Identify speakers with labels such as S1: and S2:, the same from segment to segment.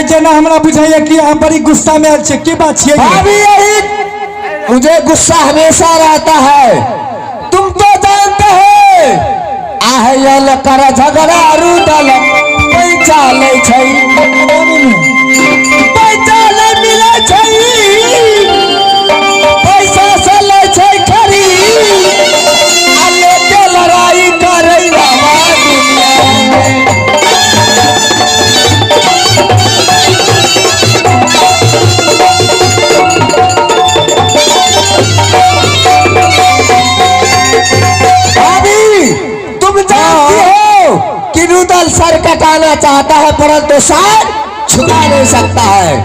S1: जना हमरा बुझाइए कि आप बड़ी गुस्सा में आल छे की बात छे
S2: भाभी यही मुझे गुस्सा हमेशा रहता है, तुम तो जानते हो आहयल कर झगड़ा रुदल पैसा ले छै पैसा ले मिले छै पैसा से ले छै खरी आ लेके लड़ाई करे बाबा रुदल सर कटाना चाहता है परंतु सर छुपा नहीं सकता है।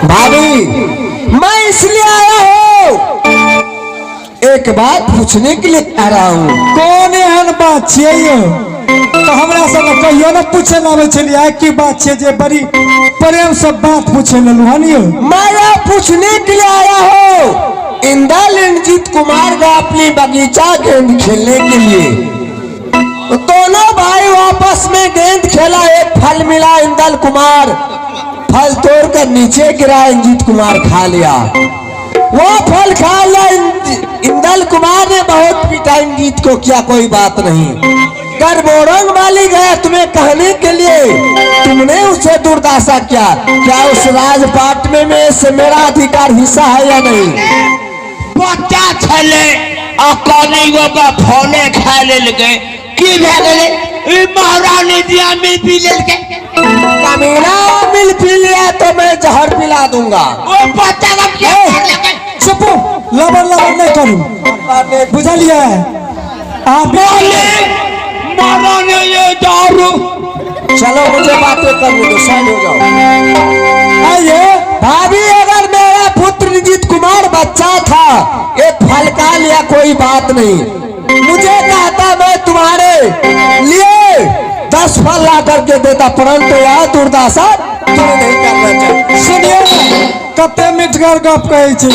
S2: भाभी मैं इसलिए आया हूँ, एक बात पूछने के लिए आ रहा हूँ।
S1: कौन एहन बात छे ये तो हमरा से कहियो न पूछे लावे छलिए की बात छे जे बड़ी प्रेम से बात पूछे ललू हनियो।
S2: मैं पूछने के लिए आया हूँ इंदल इंद्रजीत कुमार का अपनी बगीचा गेंद खेलने के लिए। दोनों भाई आपस में गेंद खेला, एक फल मिला इंदल कुमार फल तोड़कर नीचे गिरा, इंद्रजीत कुमार खा लिया। वो फल खा लिया इंदल कुमार ने बहुत पीटा इंद्रजीत को, किया कोई बात नहीं। करबोरंग वाली गया तुम्हें कहने के लिए, तुमने उसे दुर्दशा किया। क्या उस राजपाट में से मेरा अधिकार हिस्सा है या नहीं?
S3: बच्चा छले अकनी वो का फोने खा ले गए की भे गए महारानी दिया मिल पी ले के
S2: कमीना मिल पी लिया तो मैं जहर पिला दूंगा।
S3: वो बच्चा का क्या
S1: चुप लबर लबर नहीं करूं बुझा लिया है आप
S3: बोले महारानी ये दारू।
S2: चलो मुझे बातें करने दो, साइड हो जाओ।
S1: आइए
S2: भाभी अगर मेरा पुत्र इंद्रजीत कुमार बच्चा था, एक फल खा लिया कोई बात नहीं, मुझे कहता मैं तुम्हारे लिए 10 फल ला करके देता, परंतु यह दुर्दशा तुम्हें नहीं करना चाहिए।
S1: सुनिए कते मिठगर गप कहे छे,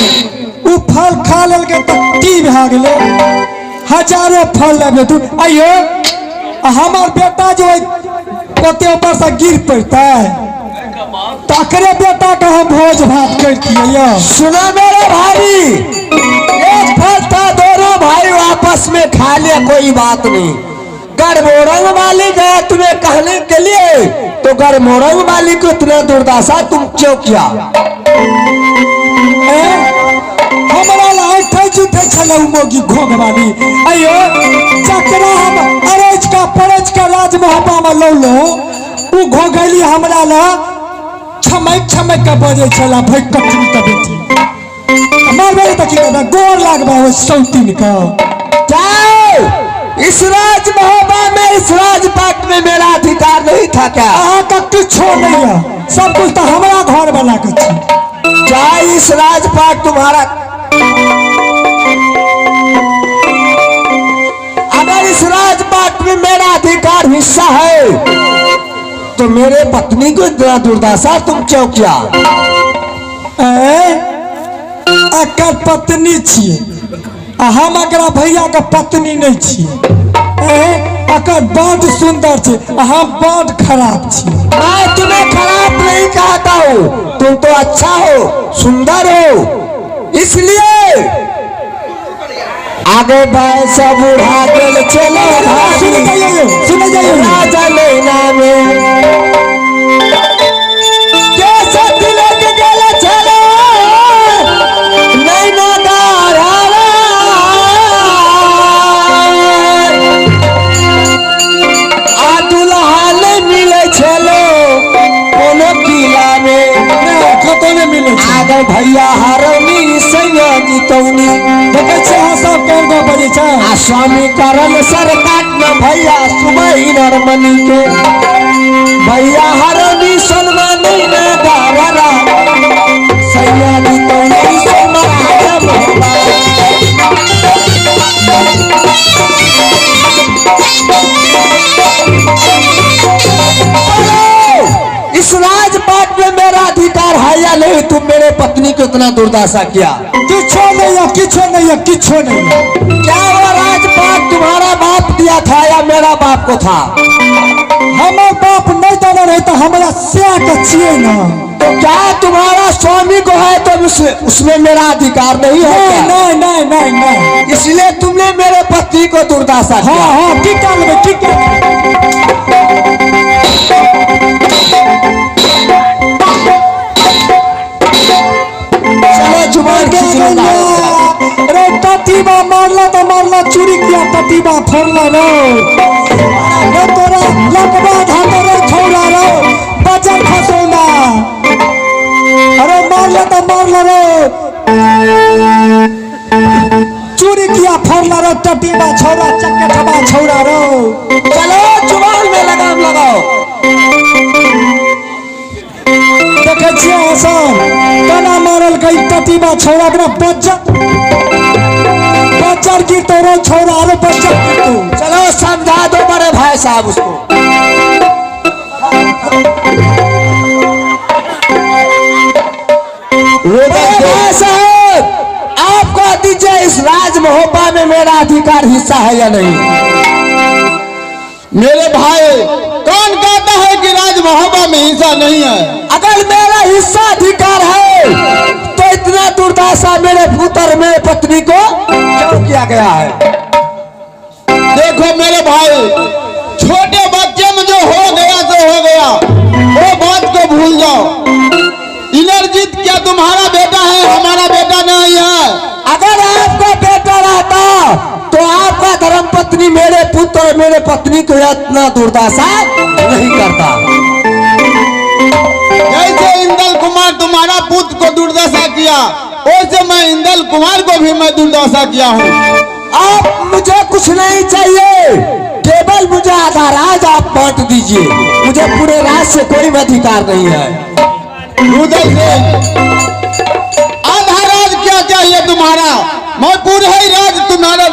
S1: उ फल खा लेल के तो की भा गेले, हजारों फल लेबे तू। आइयो हमार बेटा जो कते ऊपर से गिर पड़ता है तकरे बेटा का हम भोज भात करती।
S2: सुना मेरे भाई, एक फल था, दोनों भाई आपस में खा लिया कोई बात नहीं। गरमोरंग वाली गया तुम्हें कहने के लिए, तो गरमोरंग वाली को इतना दुर्दशा तुम क्यों किया?
S1: हमारा लाइट जुटे छलौ मोगी घोग वाली। अयो चकरा हम अरेज का परज का राज मोहब्बा में लौ लो, उ घोगली हमरा ला छमक छमक का बजे छला भाई कटनी का बेटी मार मेरे तक ना गोर लागबा हो सौतीन का।
S2: जाओ इस राज मोहब्बा में, इस राजपाट में मेरा अधिकार नहीं था क्या?
S1: आ तक कुछ छोड़ नहीं है, सब कुछ तो हमारा घर बना के छी।
S2: क्या इस राजपाट तुम्हारा? अगर इस राजपाट में मेरा अधिकार हिस्सा है तो मेरे पत्नी को इतना दुर्दशा तुम क्यों किया?
S1: अकर पत्नी छिए, हम अकरा भैया का पत्नी नहीं छिए। अकर बड़ सुंदर छे, हम बड़ खराब छिए।
S2: मैं तुम्हें खराब नहीं कहता हूँ, तुम तो अच्छा हो, सुंदर हो, इसलिए आगे बैसा बुढ़ा गेल चलो
S1: सुन जाइए
S2: राजा लेना में कैसे तिलक गेल चलो नहीं नगारा आ दुल्हा ले मिले चलो कोनो किला में
S1: कतो ने मिले
S2: आगे भैया हरनी सैया जीतौनी
S1: देखे छे सब कर गो बजे छे।
S2: आ स्वामी करल सरकार न भैया सुमई नरमनी के भैया हरनी सलमानी न गावरा सैया जीतौनी समाज भैया। इस राजपाट में मेरा अधिकार है या नहीं? तुम मेरे पत्नी को इतना दुर्दशा किया?
S1: किछो नहीं है, किछो नहीं है, किछो नहीं है।
S2: क्या वो राजपाट तुम्हारा बाप दिया था या मेरा बाप को था?
S1: हमारा बाप नहीं था, बोले रहे तो हमारा से के छिए ना।
S2: तो क्या तुम्हारा स्वामी को है तो उसमें मेरा अधिकार नहीं है क्या?
S1: नहीं नहीं नहीं नहीं,
S2: इसलिए तुमने मेरे पति को दुर्दशा
S1: हाँ
S2: किया।
S1: हाँ ठीक है ठीक है।
S2: चलो जुबान खींचने का।
S1: अरे टटीबा मारला तो मारला, चोरी किया टटीबा फोड़ला रो रे तोरा लकबा धाते रे छोड़ा रो बजर खसोना। अरे मारला तो मारला रो, चोरी किया फोड़ला रो टटीबा छोड़ा चक्के ठबा छोड़ा रो।
S2: चलो जुबान में लगाम लगाओ।
S1: देखे छियै हसन तना मारल गई टटीबा छोड़ा के बच्चर की तोरो छोड़ा रो बच्चर की तू।
S2: चलो समझा दो बड़े भाई साहब उसको। बड़े भाई साहब आपको दीजिए, इस राज महोबा में मेरा अधिकार हिस्सा है या नहीं?
S3: मेरे भाई कौन कहता है कि राज महोबा में हिस्सा नहीं है?
S2: अगर मेरा हिस्सा अधिकार है तो इतना दुर्दशा मेरे पुत्र मेरे पत्नी को क्यों किया गया है?
S3: देखो मेरे भाई, छोटे बच्चे में जो हो गया तो हो गया, वो बात को भूल जाओ। इंद्रजीत क्या तुम्हारा बेटा है? हमारा बेटा नहीं है।
S2: अगर आपका बेटा रहता तो आपका धर्म पत्नी मेरे पुत्र और मेरे पत्नी को इतना दुर्दशा नहीं करता।
S3: जैसे इंदल कुमार तुम्हारा पुत्र को दुर्दशा किया, वैसे मैं इंदल कुमार को भी मैं दुर्दशा किया हूँ।
S2: आप मुझे कुछ नहीं चाहिए, केवल मुझे आधा राज आप बांट दीजिए। मुझे पूरे राज से कोई अधिकार नहीं है।
S3: रुदल सिंह, आधा राज क्या चाहिए तुम्हारा? मैं पूरा ही राज तुम्हारा